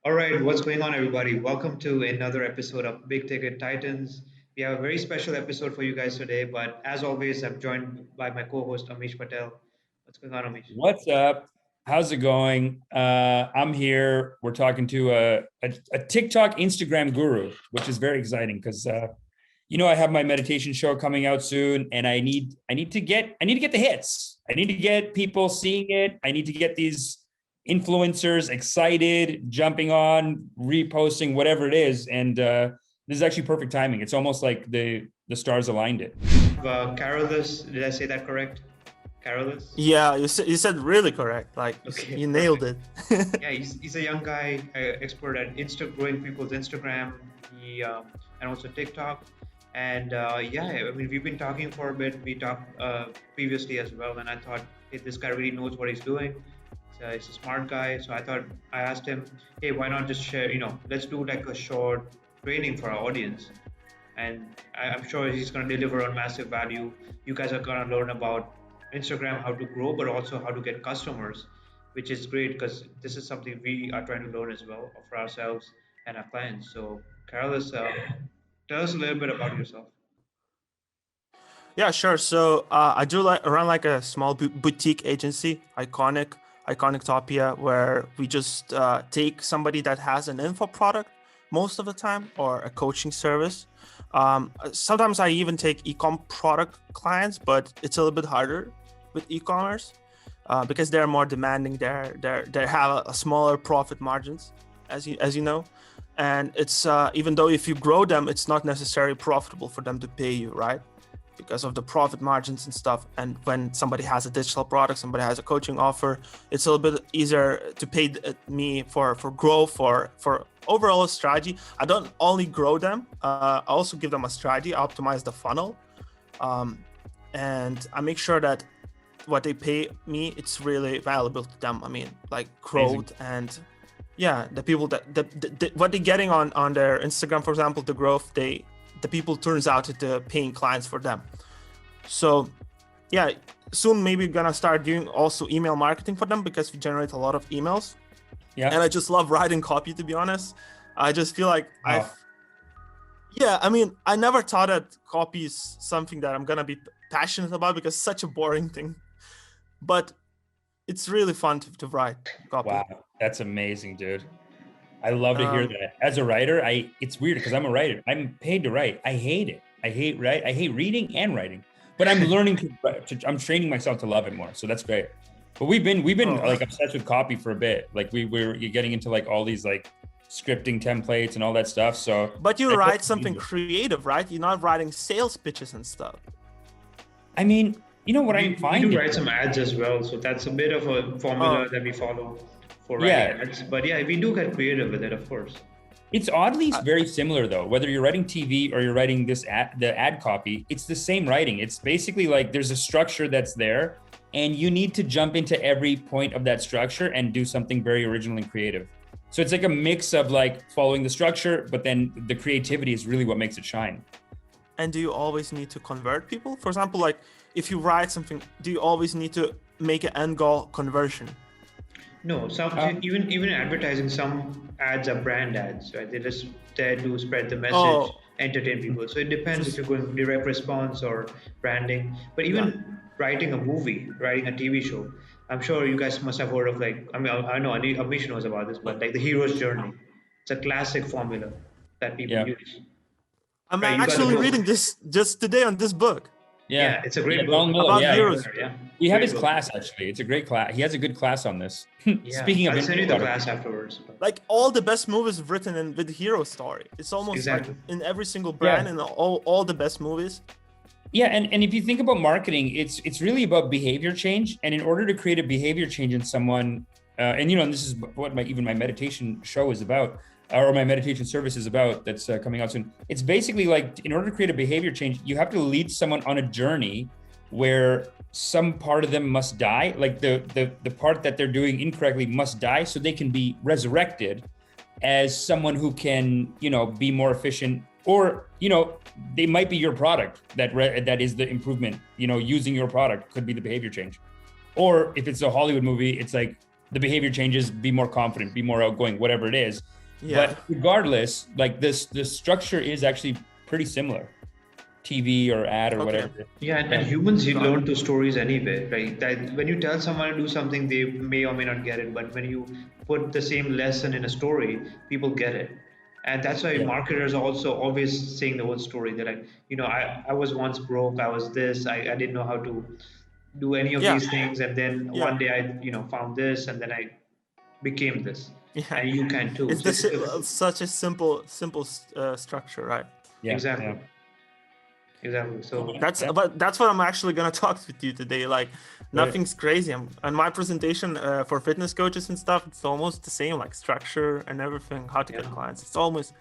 All right, what's going on, everybody? Welcome to another episode of Big Ticket Titans. We have a very special episode for you guys today, but as always, I'm joined by my co host, Amish Patel. What's going on, Amish? What's up? How's it going? I'm here. We're talking to a TikTok Instagram guru, which is very exciting because I have my meditation show coming out soon, and I need to get the hits. I need to get people seeing it. I need to get these influencers excited, jumping on, reposting, whatever it is. And this is actually perfect timing. It's almost like the stars aligned it. Karolis, did I say that correct? Karolis? Yeah, you said really correct. Like Okay, you nailed it. Yeah, he's a young guy, expert at growing people's Instagram, and also TikTok. And yeah, I mean, we've been talking for a bit. We talked previously as well, and I thought, hey, this guy really knows what he's doing. He's a smart guy, so I asked him, hey, why not just share? Let's do like a short training for our audience, and I'm sure he's going to deliver on massive value. You guys are going to learn about Instagram, how to grow, but also how to get customers, which is great because this is something we are trying to learn as well for ourselves and our clients. So, Carolus, tell us a little bit about yourself. Yeah, sure. So I do like run like a small boutique agency, Iconictopia, where we just take somebody that has an info product most of the time or a coaching service. Sometimes I even take e-com product clients, but it's a little bit harder with e-commerce because they're more demanding. They have a smaller profit margins, as you know, and it's even though if you grow them, it's not necessarily profitable for them to pay you, right? Because of the profit margins and stuff. And when somebody has a digital product, somebody has a coaching offer, it's a little bit easier to pay me for growth, for overall strategy. I don't only grow them, I also give them a strategy, optimize the funnel, and I make sure that what they pay me, it's really valuable to them. I mean, like growth. Amazing. And yeah, the people that what they're getting on their Instagram, for example, the growth, the people turns out to paying clients for them. So yeah, soon maybe gonna start doing also email marketing for them because we generate a lot of emails. Yeah. And I just love writing copy, to be honest. I just feel like I mean, I never thought that copy is something that I'm gonna be passionate about because it's such a boring thing. But it's really fun to write copy. Wow, that's amazing, dude. I love to hear that. As a writer, it's weird because I'm a writer. I'm paid to write. I hate it. I hate reading and writing. But I'm learning I'm training myself to love it more. So that's great. But we've been like obsessed with copy for a bit. Like you're getting into like all these like scripting templates and all that stuff. So but you write something creative, right? You're not writing sales pitches and stuff. I mean, you know what I'm finding? We do write some ads as well. So that's a bit of a formula that we follow for writing ads. But yeah, we do get creative with it, of course. It's oddly very similar though. Whether you're writing TV or you're writing the ad copy, it's the same writing. It's basically like there's a structure that's there and you need to jump into every point of that structure and do something very original and creative. So it's like a mix of like following the structure, but then the creativity is really what makes it shine. And do you always need to convert people? For example, like if you write something, do you always need to make an end goal conversion? No, even in advertising, some ads are brand ads, right? They're just there to spread the message, entertain people. So it depends if you're going direct response or branding. But even writing a movie, writing a TV show, I'm sure you guys must have heard of I know Amish knows about this, but like the hero's journey. It's a classic formula that people use. I'm actually reading this just today on this book. Yeah, it's a great book about heroes. We have his class actually. It's a great class. He has a good class on this. Speaking of, I'll send you the class afterwards. Like all the best movies written with hero story. It's almost like in every single brand and all the best movies. Yeah, and if you think about marketing, it's really about behavior change. And in order to create a behavior change in someone, and this is what my meditation show is about. Or my meditation service is about that's coming out soon. It's basically like in order to create a behavior change, you have to lead someone on a journey where some part of them must die, like the part that they're doing incorrectly must die so they can be resurrected as someone who can, be more efficient or, they might be your product that is the improvement, using your product could be the behavior change. Or if it's a Hollywood movie, it's like, the behavior changes, be more confident, be more outgoing, whatever it is. Yeah. But regardless, like the structure is actually pretty similar. TV or ad or whatever. Yeah, and humans learn to stories anyway, right? That when you tell someone to do something, they may or may not get it. But when you put the same lesson in a story, people get it. And that's why marketers are also always saying the whole story. They're like, I was once broke, I was this, I didn't know how to do any of these things. And then one day I, found this, and then I became this. Yeah. And you can too. It's such a simple structure, right? Yeah. Exactly. Exactly. So that's what I'm actually gonna talk with you today. Like, nothing's crazy. And my presentation for fitness coaches and stuff, it's almost the same, like structure and everything, how to get clients. It's almost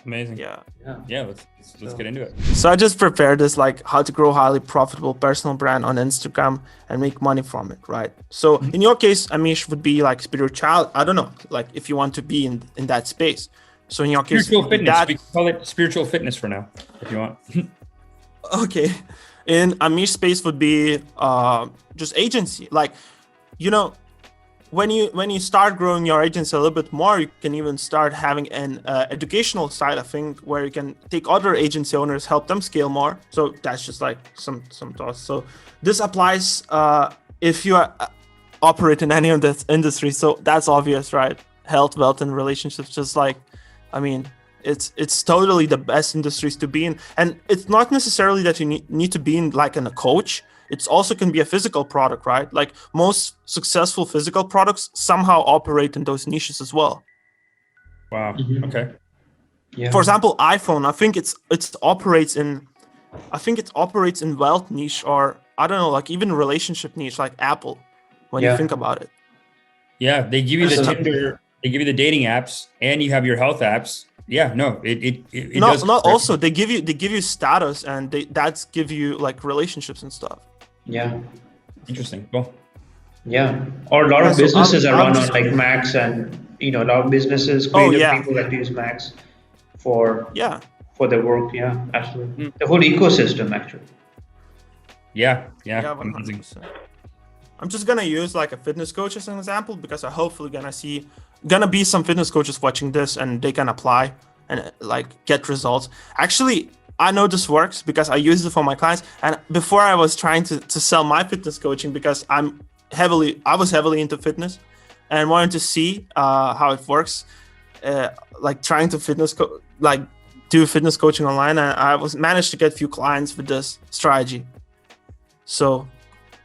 amazing. Yeah. Let's get into it. So I just prepared this, like how to grow highly profitable personal brand on Instagram and make money from it, right? So in your case, Amish, would be like spiritual. I don't know, like if you want to be in that space. So in your case, spiritual fitness. We call it spiritual fitness for now, if you want. Okay. In Amish space would be just agency. Like, when you start growing your agency a little bit more, you can even start having an educational side, I think, where you can take other agency owners, help them scale more. So that's just like some thoughts. So this applies if you operate in any of this industry. So that's obvious, right? Health, wealth, and relationships. Just like, I mean, it's totally the best industries to be in. And it's not necessarily that you need to be in like a coach. It's also can be a physical product, right? Like most successful physical products somehow operate in those niches as well. Wow. Okay. Yeah. For example, iPhone, I think it operates in wealth niche, or I don't know, like even relationship niche, like Apple, when you think about it. Yeah, they give you the Tinder, they give you the dating apps, and you have your health apps. Yeah, no, it does. Not also they give you status, and that's give you like relationships and stuff. Yeah. Interesting. Cool. Yeah. Or a lot of businesses are run on like Macs, and a lot of businesses, creative people that use Macs for their work. Yeah, absolutely. The whole ecosystem actually. Yeah. 100%. I'm just gonna use like a fitness coach as an example, because I hopefully gonna be some fitness coaches watching this, and they can apply and like get results. Actually, I know this works because I use it for my clients. And before I was trying to sell my fitness coaching, because I was heavily into fitness and wanted to see how it works, like trying to do fitness coaching online. And I managed to get a few clients with this strategy. So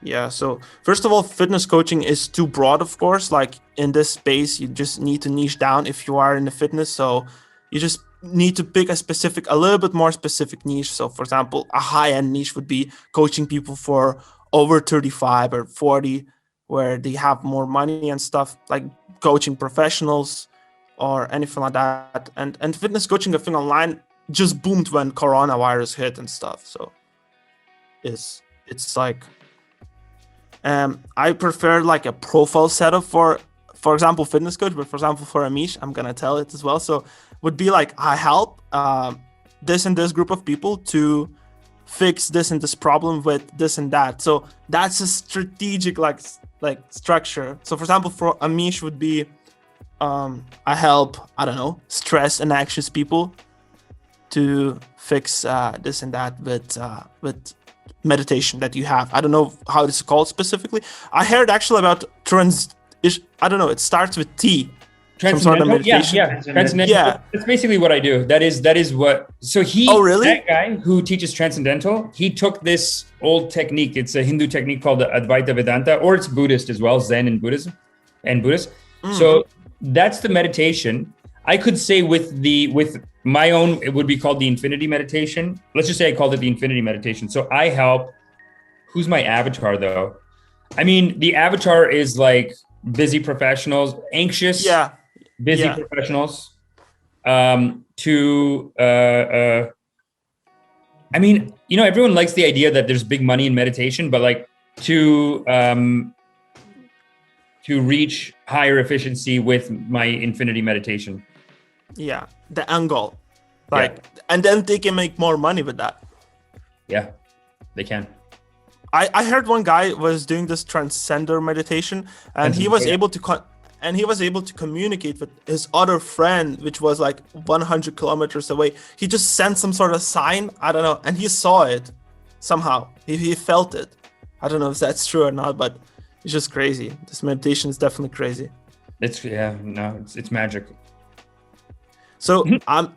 yeah, so first of all, fitness coaching is too broad, of course. Like in this space, you just need to niche down if you are in the fitness. So you just need to pick a little bit more specific niche. So for example, a high-end niche would be coaching people for over 35 or 40, where they have more money and stuff, like coaching professionals or anything like that. And fitness coaching, I think online just boomed when coronavirus hit and stuff. So it's like, I prefer like a profile setup for example, fitness coach, but for example, for Amish, I'm going to tell it as well. So would be like, I help this and this group of people to fix this and this problem with this and that. So that's a strategic like structure. So for example, for Amish would be, I help, I don't know, stressed and anxious people to fix this and that with meditation that you have. I don't know how it's called specifically. I heard actually about I don't know, it starts with T. Some sort of meditation. Transcendental. Yeah, that's basically what I do. That is what. So really? That guy who teaches transcendental, he took this old technique. It's a Hindu technique called the Advaita Vedanta, or it's Buddhist as well, Zen and Buddhism and Buddhist. So that's the meditation. I could say with my own, it would be called the infinity meditation. Let's just say I called it the infinity meditation. So I help. Who's my avatar though? I mean, the avatar is like busy professionals, anxious, busy professionals, I mean, everyone likes the idea that there's big money in meditation, but like to reach higher efficiency with my infinity meditation. Yeah, the end goal. And then they can make more money with that. Yeah, they can. I heard one guy was doing this transcender meditation, and he was able to communicate with his other friend, which was like 100 kilometers away. He just sent some sort of sign, I don't know, and he saw it somehow. He felt it. I don't know if that's true or not, but it's just crazy. This meditation is definitely crazy. It's magic. So on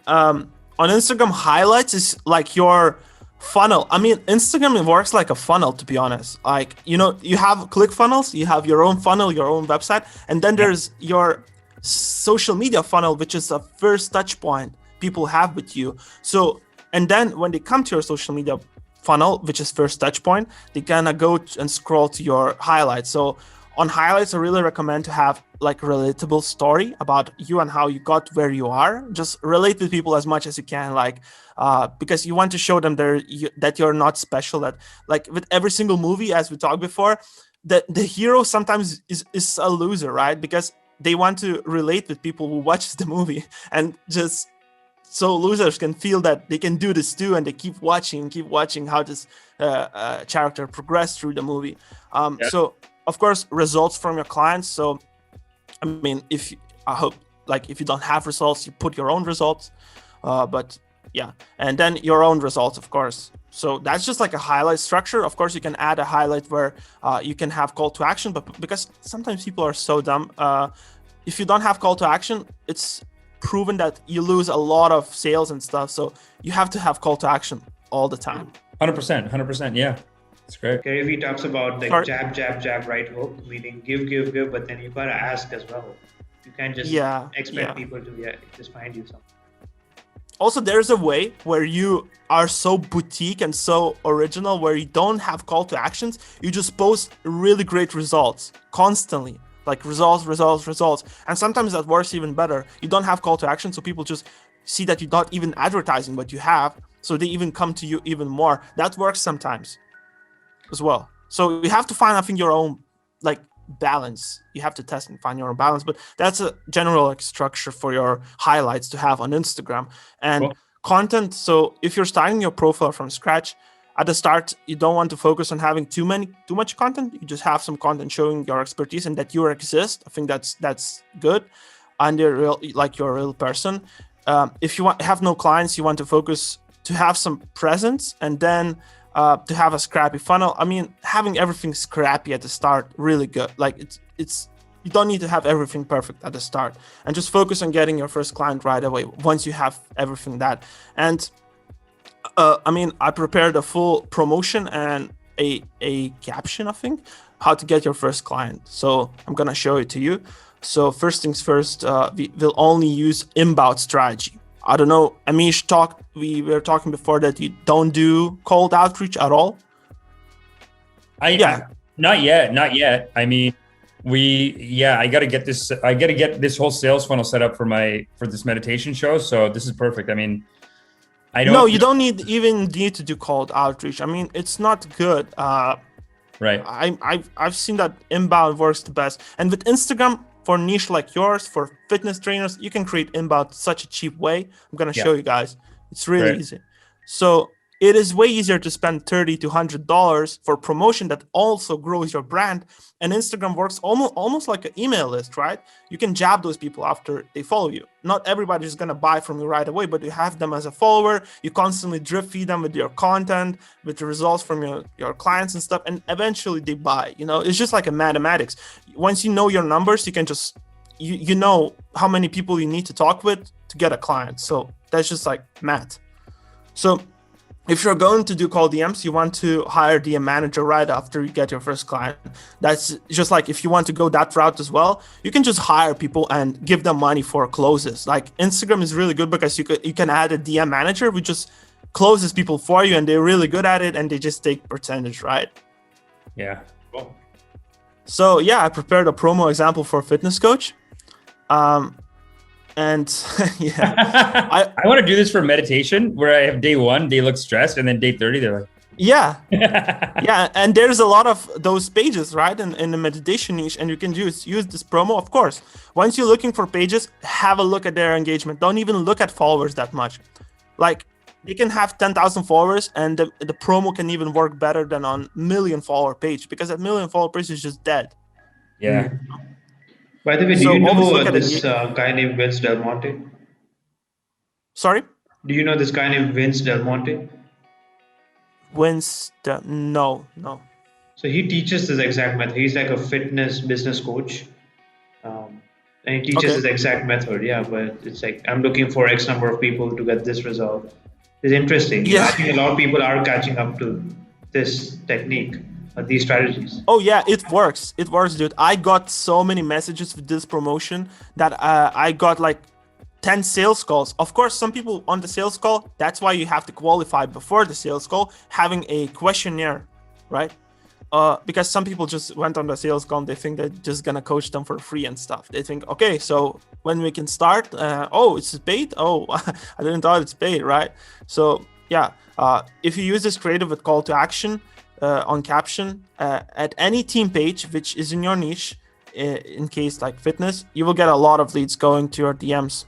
Instagram, highlights is like your funnel. I mean, Instagram, it works like a funnel, to be honest. Like, you know, you have click funnels, you have your own funnel, your own website, and then there's your social media funnel, which is the first touch point people have with you. So, and then when they come to your social media funnel, which is first touch point, they gonna go and scroll to your highlights. So on highlights, I really recommend to have like a relatable story about you and how you got where you are. Just relate with people as much as you can, like because you want to show them that you're not special. That like with every single movie, as we talked before, that the hero sometimes is a loser, right? Because they want to relate with people who watch the movie, and just so losers can feel that they can do this too, and they keep watching how this character progress through the movie. So of course, results from your clients. So, I mean, if you don't have results, you put your own results, but yeah, and then your own results, of course. So that's just like a highlight structure. Of course, you can add a highlight where you can have call to action, but because sometimes people are so dumb, if you don't have call to action, it's proven that you lose a lot of sales and stuff. So you have to have call to action all the time. 100%. Yeah. That's great. Gary Vee talks about like jab, jab, jab, right hook, meaning give, but then you gotta ask as well. You can't just expect people to just find you something. Also, there's a way where you are so boutique and so original, where you don't have call to actions. You just post really great results constantly, like results. And sometimes that works even better. You don't have call to action, so people just see that you're not even advertising what you have, so they even come to you even more. That works sometimes as well. So you have to find, I think, your own like balance. You have to test and find your own balance, but that's a general like structure for your highlights to have on Instagram. And content. So if you're starting your profile from scratch, at the start, you don't want to focus on having too much content. You just have some content showing your expertise and that you exist. I think that's good. And you're a real person. If you have no clients, you want to focus to have some presence, and then to have a scrappy funnel. I mean, having everything scrappy at the start, really good. Like it's you don't need to have everything perfect at the start, and just focus on getting your first client right away once you have everything that. And I mean, I prepared a full promotion and a caption, I think, how to get your first client. So I'm gonna show it to you. So first things first, we will only use inbound strategy. I don't know, Amish we were talking before that you don't do cold outreach at all. Not yet. I mean, I got to get this whole sales funnel set up for this meditation show. So this is perfect. I mean, you don't even need to do cold outreach. I mean, it's not good. Right. I've seen that inbound works the best. And with Instagram, for niche like yours, for fitness trainers, you can create inbound such a cheap way. I'm going to show you guys. It's really easy. So it is way easier to spend $30 to $100 for promotion that also grows your brand. And Instagram works almost like an email list, right? You can jab those people after they follow you. Not everybody is going to buy from you right away, but you have them as a follower. You constantly drip feed them with your content, with the results from your clients and stuff. And eventually they buy. You know, it's just like a mathematics. Once you know your numbers, you can just, you know how many people you need to talk with to get a client. So that's just like math. So if you're going to do cold DMs, you want to hire DM manager right after you get your first client. That's just like, if you want to go that route as well, you can just hire people and give them money for closes. Like Instagram is really good because you can add a DM manager who just closes people for you, and they're really good at it, and they just take percentage, right? Yeah. Cool. So yeah, I prepared a promo example for a fitness coach. And I want to do this for meditation, where I have day 1, they look stressed, and then day 30, they're like, yeah. And there's a lot of those pages, right? In the meditation niche, and you can use this promo. Of course, once you're looking for pages, have a look at their engagement. Don't even look at followers that much. Like, they can have 10,000 followers, and the promo can even work better than on million follower page, because that million follower page is just dead. Yeah. By the way, do So you always know look at this it. guy named Vince Del Monte? Sorry, Do you know this guy named Vince Del Monte? wins the no. So he teaches this exact method. He's like a fitness business coach, um, and he teaches Okay. this exact method. Yeah, but it's like I'm looking for X number of people to get this result. It's interesting. You know, I Yeah. think a lot of people are catching up to this technique, these strategies. Oh yeah, it works. It works, dude. I got so many messages with this promotion that I got like 10 sales calls. Of course, some people on the sales call, that's why you have to qualify before the sales call, having a questionnaire, right? Because some people just went on the sales call and they think they're just gonna coach them for free and stuff. They think, okay, so when we can start? Oh, it's paid? Oh, I didn't thought it's paid, right? So yeah, if you use this creative with call to action on caption at any team page, which is in your niche, in case like fitness, you will get a lot of leads going to your DMs.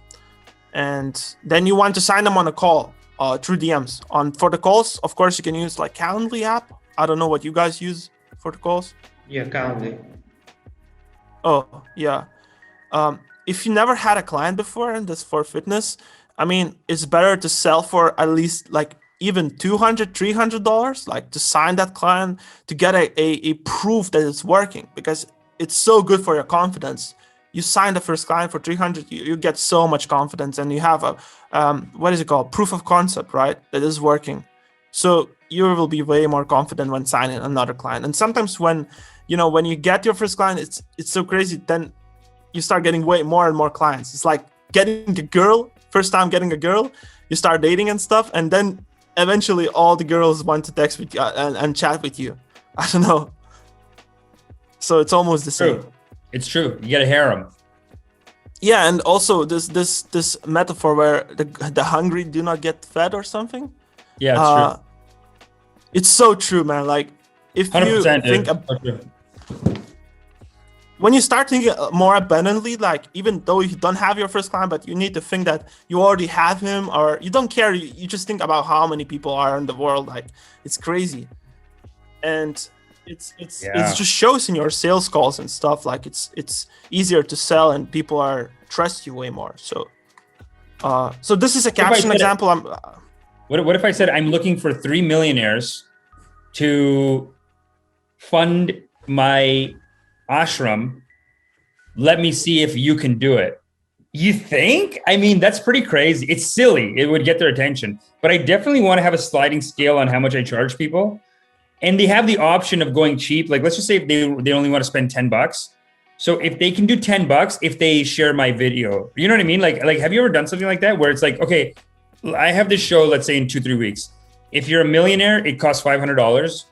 And then you want to sign them on a call through DMs. For the calls, of course, you can use like Calendly app. I don't know what you guys use for the calls. Yeah, Calendly. Oh, yeah. If you never had a client before and this for fitness, I mean, it's better to sell for at least like even $200, $300, like to sign that client, to get a proof that it's working, because it's so good for your confidence. You sign the first client for 300, you get so much confidence, and you have a what is it called, proof of concept, right, that is working. So you will be way more confident when signing another client. And sometimes when you get your first client, it's so crazy, then you start getting way more and more clients. It's like getting a girl, first time getting a girl, you start dating and stuff, and then eventually all the girls want to text with you and chat with you. I don't know. So it's almost the same. True. It's true. You get a harem. Yeah, and also this metaphor where the hungry do not get fed or something. Yeah, it's true. It's so true, man. Like if 100%, you think when you start thinking more abundantly, like even though you don't have your first client, but you need to think that you already have him, or you don't care. You just think about how many people are in the world. Like it's crazy, and it just shows in your sales calls and stuff. Like it's easier to sell, and people trust you way more. So this is a caption example. What if I said I'm looking for 3 millionaires to fund my ashram? Let me see if you can do it. You think? I mean, that's pretty crazy. It's silly. It would get their attention. But I definitely want to have a sliding scale on how much I charge people. And they have the option of going cheap. Like, let's just say if they only want to spend $10. So if they can do $10, if they share my video, you know what I mean? Like, have you ever done something like that where it's like, okay, I have this show, let's say in 2-3 weeks. If you're a millionaire, it costs $500.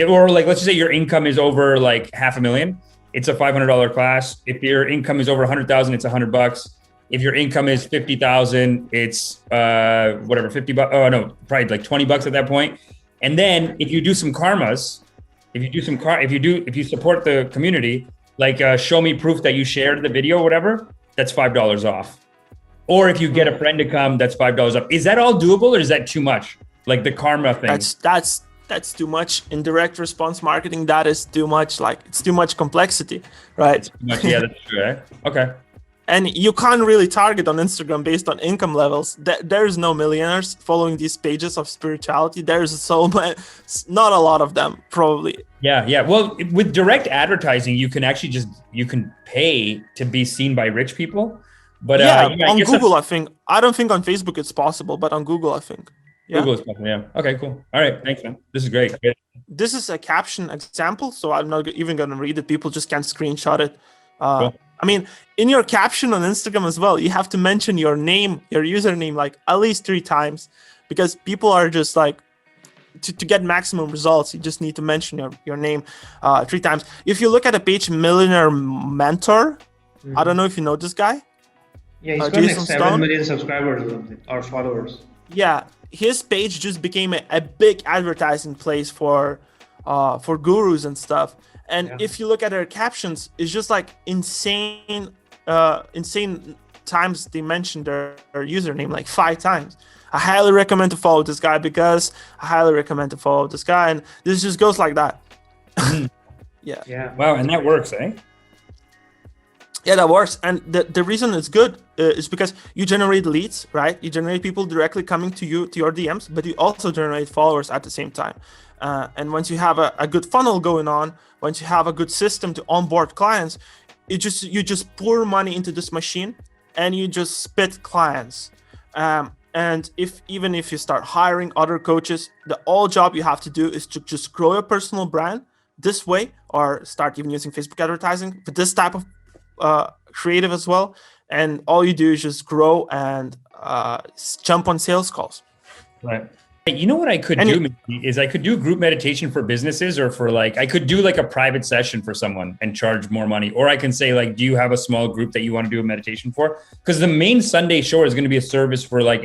Or like, let's just say your income is over like $500,000. It's a $500 class. If your income is over 100,000, it's $100. If your income is 50,000, it's whatever, $50. Oh no, probably like $20 at that point. And then if you do some karmas, if you support the community, like show me proof that you shared the video or whatever, that's $5 off. Or if you get a friend to come, that's $5 off. Is that all doable, or is that too much? Like the karma thing? That's too much. Indirect response marketing, that is too much. Like it's too much complexity, right? Too much. Yeah, that's true. Right? Okay. And you can't really target on Instagram based on income levels. There's no millionaires following these pages of spirituality. There's so many, not a lot of them, probably. Yeah. Well, with direct advertising, you can actually you can pay to be seen by rich people. But on Google, I think. I don't think on Facebook it's possible, but on Google, I think. Yeah. Google is possible. Yeah. Okay. Cool. All right. Thanks, man. This is great. This is a caption example, so I'm not even going to read it. People just can't screenshot it. Cool. I mean, in your caption on Instagram as well, you have to mention your name, your username, like at least 3 times, because people are just like, to get maximum results, you just need to mention your name 3 times. If you look at a page, Millionaire Mentor, I don't know if you know this guy. Yeah, he's got like 7 million subscribers or something, or followers. Yeah, his page just became a big advertising place for gurus and stuff. And if you look at their captions, it's just like insane times they mentioned their username, like 5 times. I highly recommend to follow this guy because I highly recommend to follow this guy. And this just goes like that. Yeah. Wow. And that works, eh? Yeah, that works. And the reason it's good is because you generate leads, right? You generate people directly coming to you, to your DMs, but you also generate followers at the same time. And once you have a good funnel going on, once you have a good system to onboard clients, you just pour money into this machine and you just spit clients. And even if you start hiring other coaches, the all job you have to do is to just grow your personal brand this way, or start even using Facebook advertising for this type of creative as well. And all you do is just grow and jump on sales calls. Right. You know what I could do is I could do group meditation for businesses, or for like, I could do like a private session for someone and charge more money. Or I can say like, do you have a small group that you want to do a meditation for? Because the main Sunday show is going to be a service for like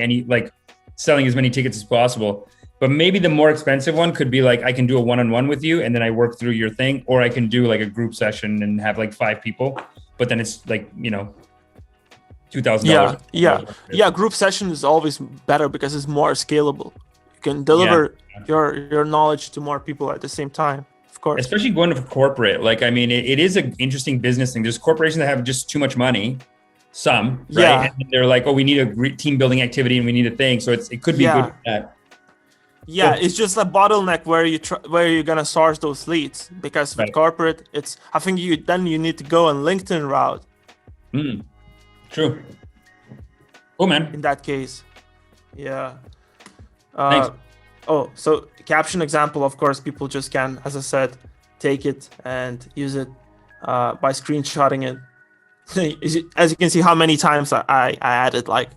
selling as many tickets as possible. But maybe the more expensive one could be like, I can do a one-on-one with you and then I work through your thing. Or I can do like a group session and have like 5 people, but then it's like, $2,000. Yeah. Group session is always better because it's more scalable. Can deliver your knowledge to more people at the same time, of course. Especially going to corporate. Like, I mean, it is an interesting business thing. There's corporations that have just too much money, some, right? Yeah. And they're like, oh, we need a team building activity and we need a thing. So it could be good for that. Yeah, it's just a bottleneck where you're gonna source those leads, because with corporate, I think you need to go on LinkedIn route. True. Oh man. In that case, yeah. Thanks. So caption example, of course, people just can, as I said, take it and use it by screenshotting it. As you can see, how many times I added like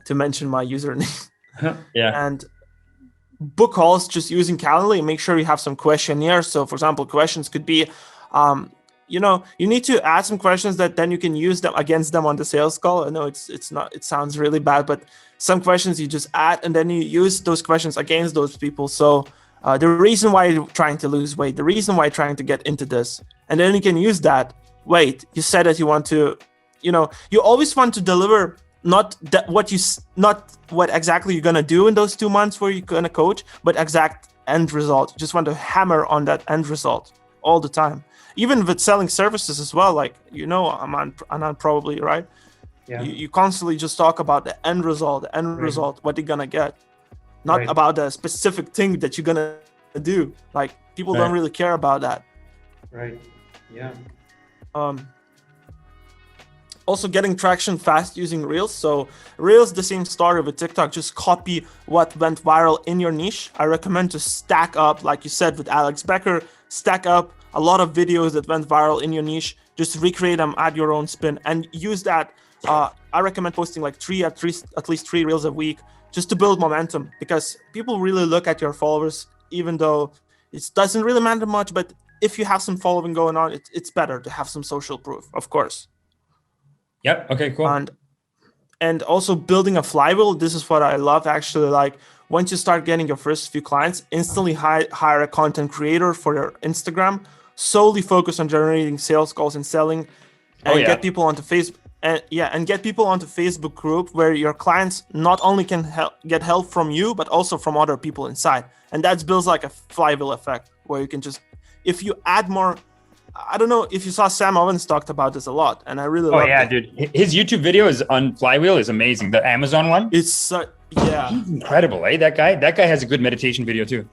to mention my username. Yeah. And book calls just using Calendly. Make sure you have some questionnaires. So, for example, questions could be, you need to add some questions that then you can use them against them on the sales call. I know it's not. It sounds really bad, but some questions you just add and then you use those questions against those people. So the reason why you're trying to lose weight, the reason why you're trying to get into this, and then you can use that. Wait, you said that you want to, you always want to deliver not what exactly you're gonna do in those 2 months where you're gonna coach, but exact end result. You just want to hammer on that end result all the time. Even with selling services as well, like Anand probably, right? Yeah. You constantly just talk about the end result, what you're gonna get, not about the specific thing that you're gonna do. Like people don't really care about that. Right. Yeah. Also getting traction fast using Reels. So Reels, the same story with TikTok, just copy what went viral in your niche. I recommend to stack up, like you said with Alex Becker, stack up a lot of videos that went viral in your niche, just recreate them, add your own spin, and use that. I recommend posting like at least three Reels a week, just to build momentum, because people really look at your followers, even though it doesn't really matter much. But if you have some following going on, it's better to have some social proof, of course. Yep. Okay, cool. And also building a flywheel. This is what I love, actually. Like once you start getting your first few clients, instantly hire a content creator for your Instagram, solely focus on generating sales calls and selling, and get people onto Facebook. And get people onto Facebook group where your clients not only can get help from you, but also from other people inside. And that builds like a flywheel effect where you can just, if you add more, I don't know if you saw Sam Owens talked about this a lot, and I really love it. Dude. His YouTube video is on Flywheel is amazing. The Amazon one. It's He's incredible, eh? That guy has a good meditation video too.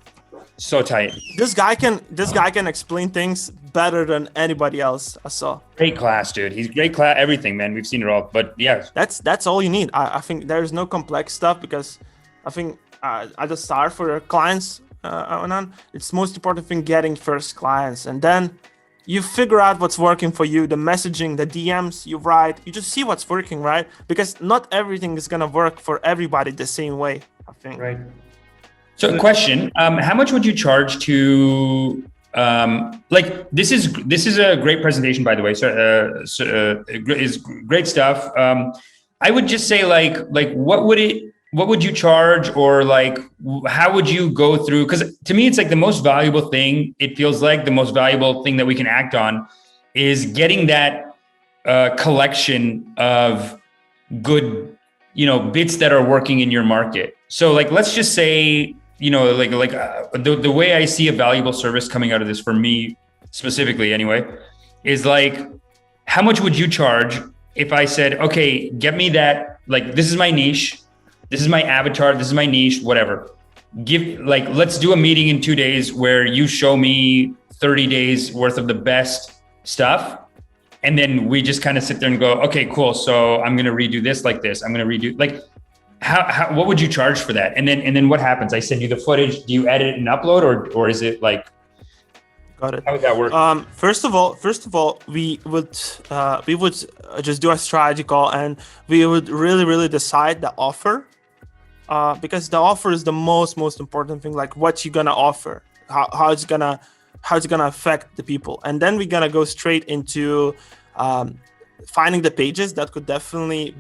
So tight. This guy can explain things better than anybody else I saw. Great class, dude. He's great class. Everything, man. We've seen it all. But yeah, that's all you need. I think there's no complex stuff, because I think at the start for your clients, Anand, it's most important thing getting first clients, and then you figure out what's working for you, the messaging, the DMs you write, you just see what's working, right? Because not everything is gonna work for everybody the same way, I think. Right. So question, how much would you charge to, this is a great presentation, by the way. Is great stuff. I would just say what would you charge, or like, how would you go through? Because to me, it's like the most valuable thing. It feels like the most valuable thing that we can act on is getting that collection of good, bits that are working in your market. So like, let's just say, the way I see a valuable service coming out of this for me specifically anyway, is like, how much would you charge if I said, okay, get me that, like, this is my niche, this is my avatar, this is my niche, whatever. Let's do a meeting in 2 days where you show me 30 days worth of the best stuff. And then we just kind of sit there and go, okay, cool. So I'm going to redo this like this. I'm going to redo like, what would you charge for that? And then what happens? I send you the footage. Do you edit and upload, or is it like, got it? How would that work? First of all, we would just do a strategy call, and we would really decide the offer, because the offer is the most important thing. Like, what you're gonna offer, how it's gonna affect the people, and then we're gonna go straight into finding the pages that could definitely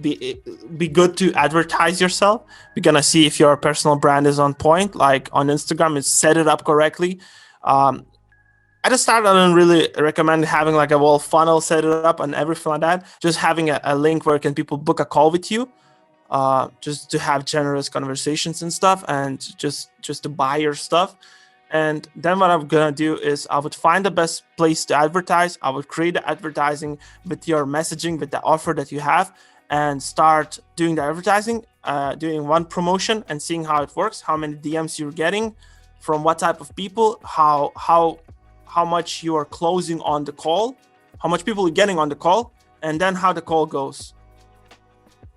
be good to advertise yourself. We're gonna see if your personal brand is on point, like on Instagram, it's set it up correctly. At the start, I don't really recommend having like a whole funnel set it up and everything like that. Just having a link where can people book a call with you, just to have generous conversations and stuff, and just to buy your stuff. And then what I'm gonna do is I would find the best place to advertise. I would create the advertising with your messaging, with the offer that you have, and start doing the advertising, doing one promotion and seeing how it works, how many DMs you're getting, from what type of people, how much you are closing on the call, how much people are getting on the call, and then how the call goes.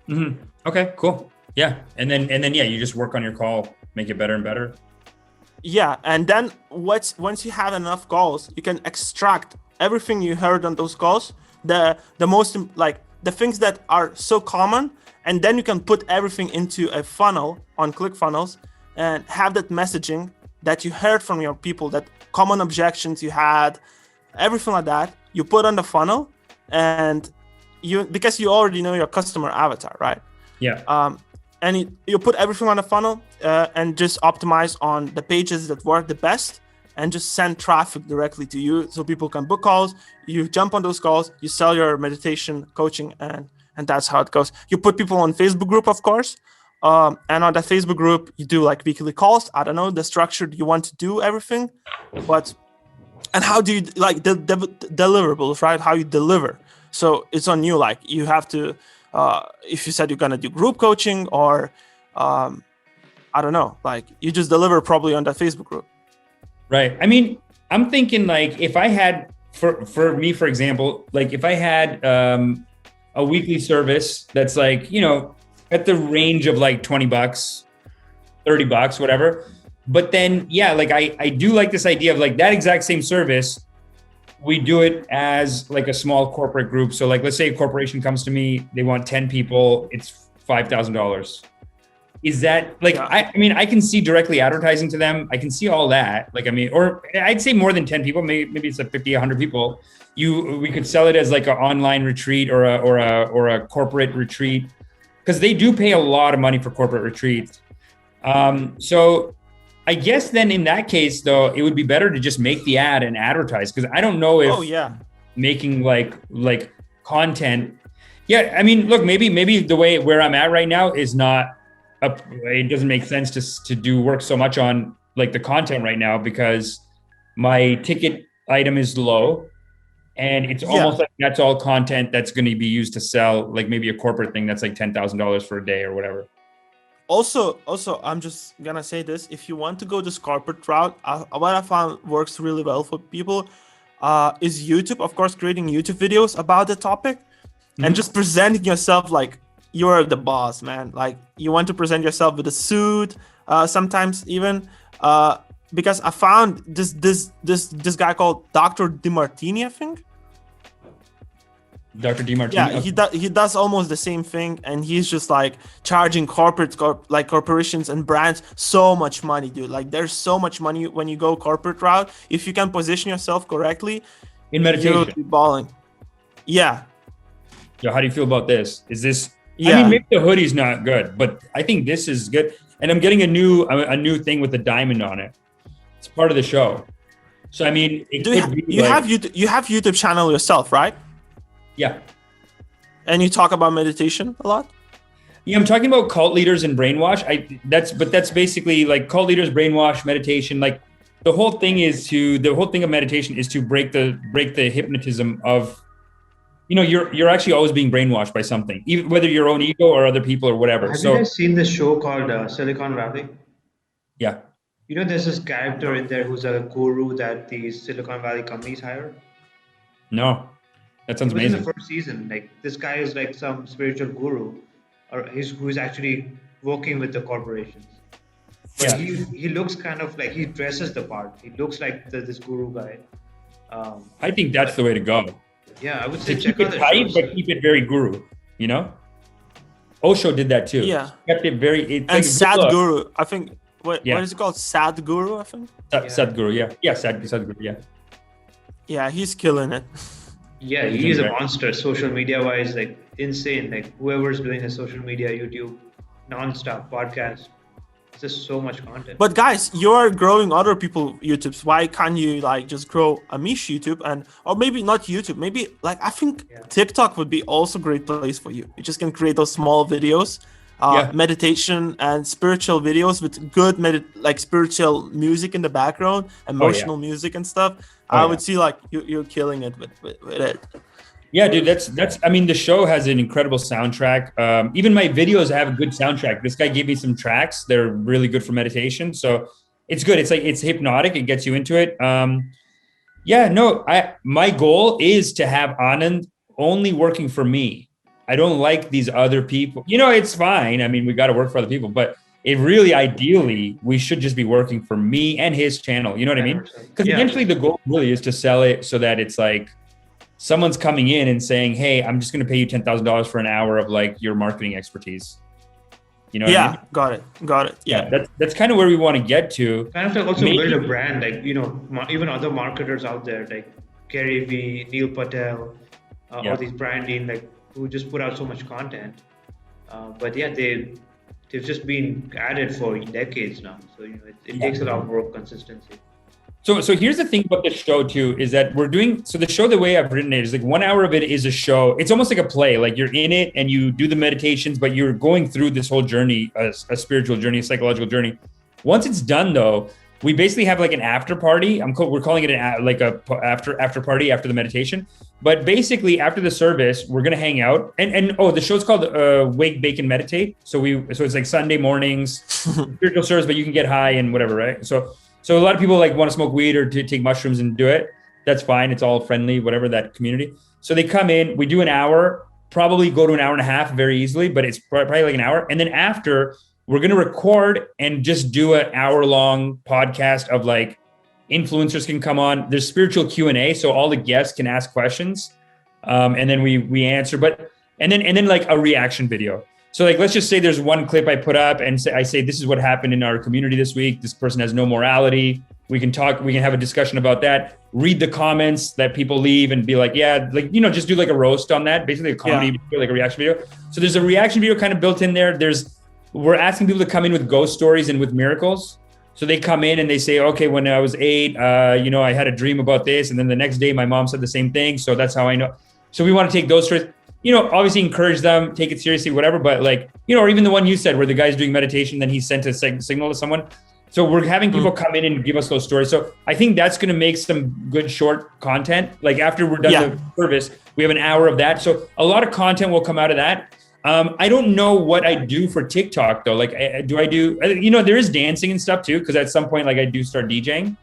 Mm-hmm. Okay, cool. Yeah. And then, yeah, you just work on your call, make it better and better. Yeah. And then once you have enough calls, you can extract everything you heard on those calls, the most, like the things that are so common, and then you can put everything into a funnel on ClickFunnels and have that messaging that you heard from your people, that common objections you had, everything like that, you put on the funnel, and because you already know your customer avatar, right? Yeah. And you put everything on the funnel, and just optimize on the pages that work the best, and just send traffic directly to you so people can book calls. You jump on those calls, you sell your meditation coaching, and that's how it goes. You put people on Facebook group, of course. And on the Facebook group, you do like weekly calls. I don't know the structure you want to do everything, and how do you like the deliverables, right? How you deliver. So it's on you. Like you have to, if you said you're gonna do group coaching, or I don't know, like you just deliver probably on that Facebook group. Right. I mean, I'm thinking like if I had, for me, for example, like if I had a weekly service that's like, at the range of like $20, $30, whatever. But then, yeah, like I do like this idea of like that exact same service, we do it as like a small corporate group. So like, let's say a corporation comes to me, they want 10 people, it's $5,000. Is that like, yeah. I mean, I can see directly advertising to them. I can see all that. Like, I mean, or I'd say more than 10 people, maybe it's like 50, 100 people. We could sell it as like an online retreat or a corporate retreat, because they do pay a lot of money for corporate retreats. So I guess then in that case, though, it would be better to just make the ad and advertise, because I don't know if making like content. Yeah, I mean, look, maybe the way where I'm at right now is not it doesn't make sense to do work so much on like the content right now, because my ticket item is low. And it's almost like that's all content that's going to be used to sell, like maybe a corporate thing that's like $10,000 for a day or whatever. Also, I'm just going to say this. If you want to go this corporate route, what I found works really well for people is YouTube, of course, creating YouTube videos about the topic, and just presenting yourself like you're the boss, man. Like you want to present yourself with a suit, sometimes even, because I found this guy called Dr. DeMartini, I think. Dr. DeMartini. Yeah, he does almost the same thing, and he's just like charging corporations and brands so much money, dude. Like there's so much money when you go corporate route. If you can position yourself correctly, in meditation, you'll be balling. Yeah. How do you feel about this? Is this? Yeah. I mean, maybe the hoodie's not good, but I think this is good. And I'm getting a new thing with a diamond on it. It's part of the show. So I mean, you have YouTube channel yourself, right? Yeah. And you talk about meditation a lot? Yeah, I'm talking about cult leaders and brainwash. That's basically like cult leaders, brainwash, meditation. Like the whole thing of meditation is to break the hypnotism of, you're actually always being brainwashed by something, even whether your own ego or other people or whatever. Have you So guys seen this show called Silicon Valley? yeah, There's this character in there who's a guru that these Silicon Valley companies hire. no, that He sounds was in the amazing. first season. Like this guy is like some spiritual guru, or who's actually working with the corporations. But Yeah. he looks kind of like he dresses the part. He looks like this guru guy. I think that's the way to go. Yeah, I would To say keep check out it the tight, shows. but keep it very guru. Osho did that too. Yeah. Kept it very. It's And like Sadhguru, I think. What Yeah. is it called? Sadhguru, I think. Sadhguru. Yeah, Sadhguru. Yeah. Yeah, he's killing it. Yeah, He's he is a doing great. monster, social media wise, like insane. Like whoever's doing a social media, YouTube, non-stop podcast, it's just so much content. But guys, you're growing other people YouTubes. Why can't you like just grow Amish YouTube or maybe not YouTube? Maybe like I think TikTok would be also a great place for you. You just can create those small videos, meditation and spiritual videos with good like spiritual music in the background, emotional music and stuff. I would see like you're killing it with it. Yeah, dude, that's. I mean, the show has an incredible soundtrack. Even my videos have a good soundtrack. This guy gave me some tracks. They're really good for meditation. So it's good. It's hypnotic. It gets you into it. My goal is to have Anand only working for me. I don't like these other people. It's fine. I mean, we got to work for other people, but it really, ideally, we should just be working for me and his channel. You know what I mean? Because eventually the goal really is to sell it so that it's like, someone's coming in and saying, "Hey, I'm just going to pay you $10,000 for an hour of like your marketing expertise." You know? What I mean? Got it. Yeah, that's kind of where we want to get to. Kind of like also build a brand, like even other marketers out there, like Gary V, Neil Patel, all these branding, like who just put out so much content. But yeah, they've just been at it for decades now. So it takes a lot of work, consistency. So here's the thing about the show too, is that the show, the way I've written it is like 1 hour of it is a show. It's almost like a play, like you're in it and you do the meditations, but you're going through this whole journey, a spiritual journey, a psychological journey. Once it's done though, we basically have like an after party. We're calling it after party after the meditation. But basically after the service, we're going to hang out and the show's called Wake, Bake and Meditate. So it's like Sunday mornings, spiritual service, but you can get high and whatever, right? So a lot of people like want to smoke weed or to take mushrooms and do it. That's fine. It's all friendly, whatever, that community. So they come in, we do an hour, probably go to an hour and a half very easily, but it's probably like an hour. And then after, we're going to record and just do an hour-long podcast of like influencers can come on. There's spiritual Q&A, so all the guests can ask questions, and then we answer. And then like a reaction video. So like, let's just say there's one clip I put up and I say, this is what happened in our community this week. This person has no morality. We can have a discussion about that. Read the comments that people leave and be like, just do like a roast on that. Basically a comedy, like a reaction video. So there's a reaction video kind of built in there. We're asking people to come in with ghost stories and with miracles. So they come in and they say, okay, when I was 8, I had a dream about this. And then the next day my mom said the same thing. So that's how I know. So we want to take those stories. Obviously encourage them, take it seriously, whatever. But like, or even the one you said where the guy's doing meditation, then he sent a signal to someone. So we're having people come in and give us those stories. So I think that's going to make some good short content. Like after we're done the service, we have an hour of that. So a lot of content will come out of that. I don't know what I do for TikTok though. Like, there is dancing and stuff too. Cause at some point, like I do start DJing.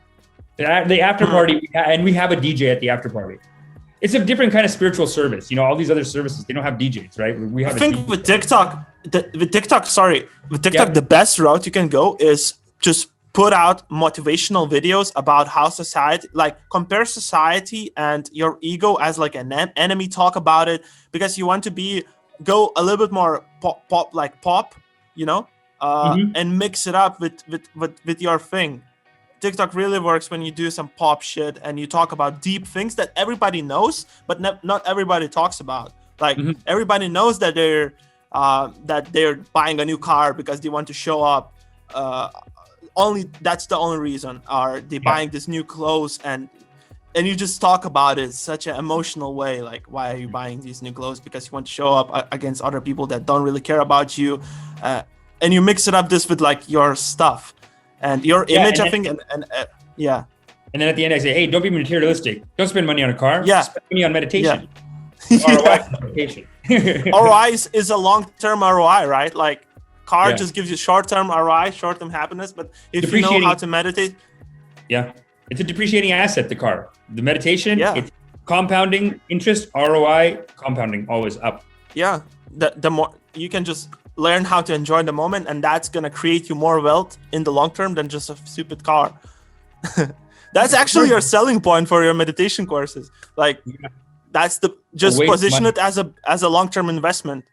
The after party, and we have a DJ at the after party. It's a different kind of spiritual service. All these other services, they don't have DJs, right? We have. I think with TikTok, the best route you can go is just put out motivational videos about how society, like compare society and your ego as like an enemy. Talk about it because you want to go a little bit more pop, and mix it up with your thing. TikTok really works when you do some pop shit and you talk about deep things that everybody knows, but not everybody talks about. Like everybody knows that they're buying a new car because they want to show up. That's the only reason. Are they buying this new clothes and and you just talk about it such an emotional way, like why are you buying these new clothes? Because you want to show up against other people that don't really care about you, and you mix it up this with like your stuff and your image, I think, and yeah. And then at the end, I say, hey, don't be materialistic. Don't spend money on a car. Yeah. Spend money on meditation. Yeah. ROI meditation. ROI is a long-term ROI, right? Like car just gives you short-term ROI, short-term happiness, but if you know how to meditate. Yeah. It's a depreciating asset, the car. The meditation, it's compounding interest, ROI, compounding, always up. Yeah. The more you can just learn how to enjoy the moment, and that's going to create you more wealth in the long term than just a stupid car. That's actually your selling point for your meditation courses. Like that's just position it as a long-term investment,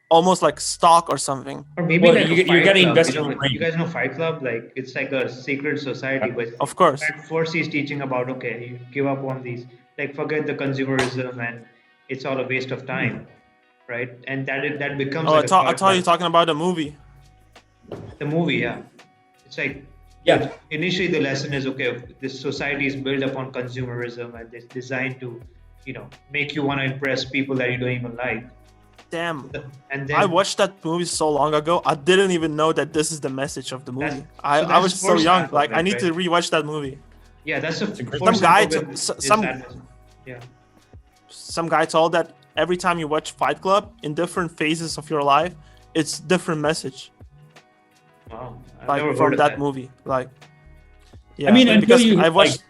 almost like stock or something. Or maybe like you're getting invested. You guys know Fight Club? Like it's like a secret society, but of course, Force is teaching about you give up on these, like forget the consumerism, and it's all a waste of time, right? And that becomes. Oh, I thought you were talking about the movie. The movie, yeah. It's like. Yeah. Initially, the lesson is this society is built upon consumerism and it's designed to, make you want to impress people that you don't even like. Damn. And then I watched that movie so long ago. I didn't even know that this is the message of the movie. I was so young. Like I need to rewatch that movie. Yeah, that's some guy told that every time you watch Fight Club in different phases of your life, it's different message. Wow. Like from that movie, like I mean, until I watched.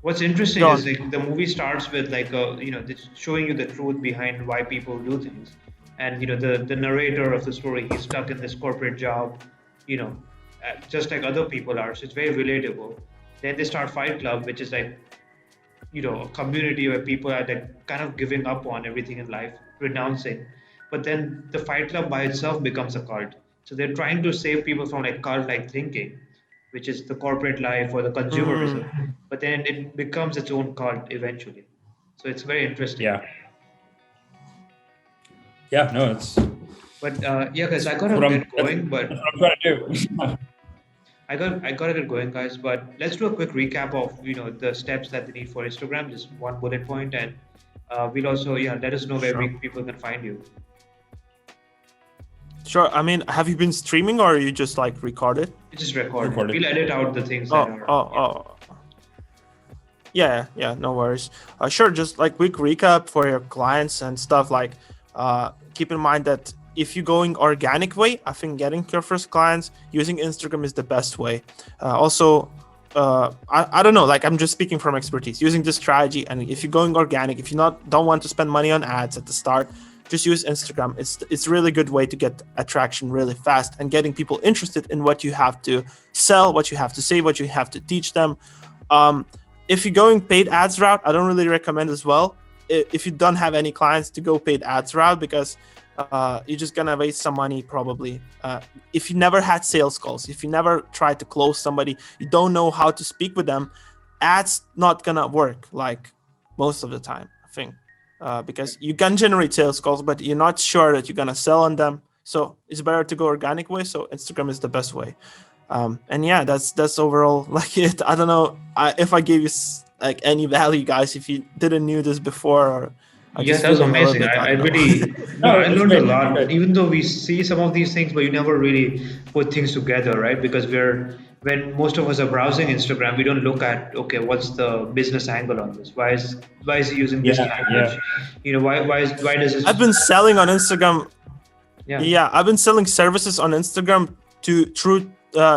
What's interesting is like the movie starts with like showing you the truth behind why people do things, and the narrator of the story, he's stuck in this corporate job, just like other people are. So it's very relatable. Then they start Fight Club, which is like a community where people are like kind of giving up on everything in life, renouncing. But then the Fight Club by itself becomes a cult. So they're trying to save people from like cult-like thinking, which is the corporate life or the consumerism. But then it becomes its own cult eventually. So it's very interesting. Yeah. Yeah. No, it's. But guys, I gotta get going. But that's what I'm trying to do. I gotta get going, guys. But let's do a quick recap of the steps that they need for Instagram. Just one bullet point, and we'll also let us know where people can find you. Sure. I mean, have you been streaming or you just like recorded? You just recorded. We'll edit out the things. Yeah. No worries. Sure. Just like quick recap for your clients and stuff. Like, keep in mind that if you're going organic way, I think getting your first clients using Instagram is the best way. Also, I don't know. Like, I'm just speaking from expertise. Using this strategy, and if you're going organic, if you don't want to spend money on ads at the start, just use Instagram. It's a really good way to get attraction really fast and getting people interested in what you have to sell, what you have to say, what you have to teach them. If you're going paid ads route, I don't really recommend as well. If you don't have any clients, to go paid ads route, because you're just gonna waste some money probably. If you never had sales calls, if you never tried to close somebody, you don't know how to speak with them, ads not gonna work like most of the time, I think. Because you can generate sales calls, but you're not sure that you're gonna sell on them. So it's better to go organic way. So Instagram is the best way. And yeah, that's overall like it. I don't know if I gave you like any value, guys, if you didn't knew this before. Or that was amazing. I really I learned a lot. Even though we see some of these things, but you never really put things together, right? Because when most of us are browsing Instagram, we don't look at what's the business angle on this? Why is he using this language? Why does it? I've been selling on Instagram. Yeah, I've been selling services on Instagram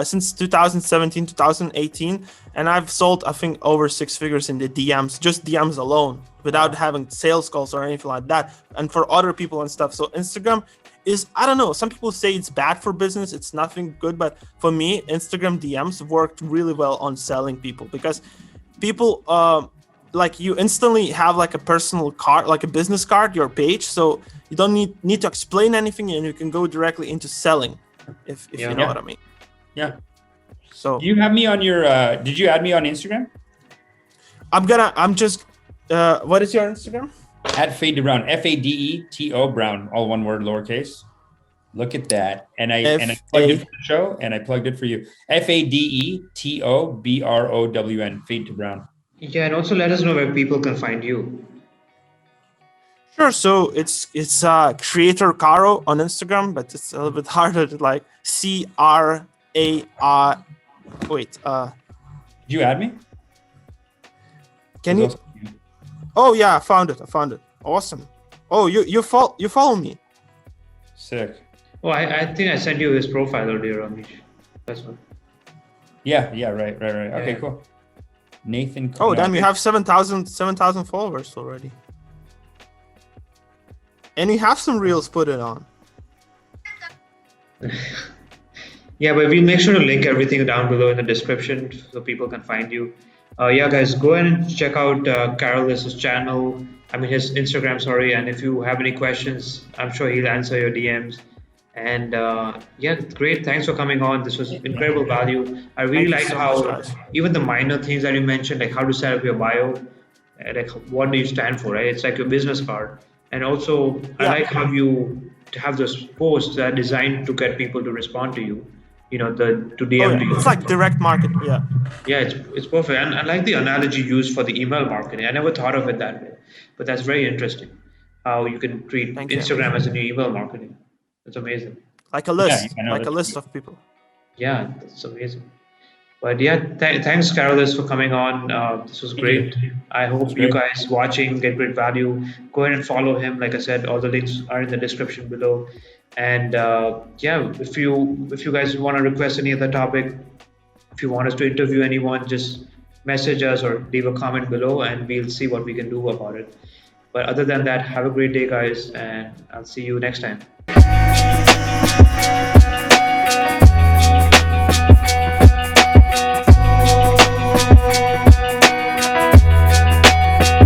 since 2017, 2018, and I've sold I think over 6 figures in the DMs, just DMs alone, without having sales calls or anything like that, and for other people and stuff. So Instagram is, I don't know, some people say it's bad for business, it's nothing good, but for me, Instagram DMs worked really well on selling people, because people like you instantly have like a personal card, like a business card, your page, so you don't need to explain anything, and you can go directly into selling, if you know what I mean. Yeah. So you have me on your did you add me on Instagram? I'm just what is your Instagram? @Fade to Brown, FADETO Brown, all one word, lowercase. Look at that. And I plugged it for the show, and I plugged it for you. FADETOBROWN, Fade to Brown. Yeah, and also let us know where people can find you. Sure. So it's creator Caro on Instagram, but it's a little bit harder to like CRAR. Wait. Did you add me? Can you? Oh yeah, I found it. Awesome. Oh, you follow me. Sick. Oh, I think I sent you his profile earlier, Amish. That's one. Yeah. Right. Okay, Yeah. cool. Nathan. Oh, damn! You have 7,000 followers already. And you have some reels put it on. Yeah, but we'll make sure to link everything down below in the description so people can find you. Yeah, guys, go ahead and check out Karolis' channel. I mean, his Instagram, sorry. And if you have any questions, I'm sure he'll answer your DMs. And yeah, great. Thanks for coming on. This was incredible value. I really like how even the minor things that you mentioned, like how to set up your bio, like what do you stand for, right? It's like your business card. And also, I like how you have those posts that are designed to get people to respond to you. You know, to DM you. It's like direct marketing. Yeah. Yeah, it's perfect. And I like the analogy used for the email marketing. I never thought of it that way, but that's very interesting. How you can treat Instagram as a new email marketing. That's amazing. Like a list, like a list of people. Yeah, that's amazing. But yeah, thanks, Karolis, for coming on. This was great. I hope you guys watching get great value. Go ahead and follow him. Like I said, all the links are in the description below. And yeah, if you guys want to request any other topic, if you want us to interview anyone, just message us or leave a comment below, and we'll see what we can do about it. But other than that, have a great day, guys, and I'll see you next time.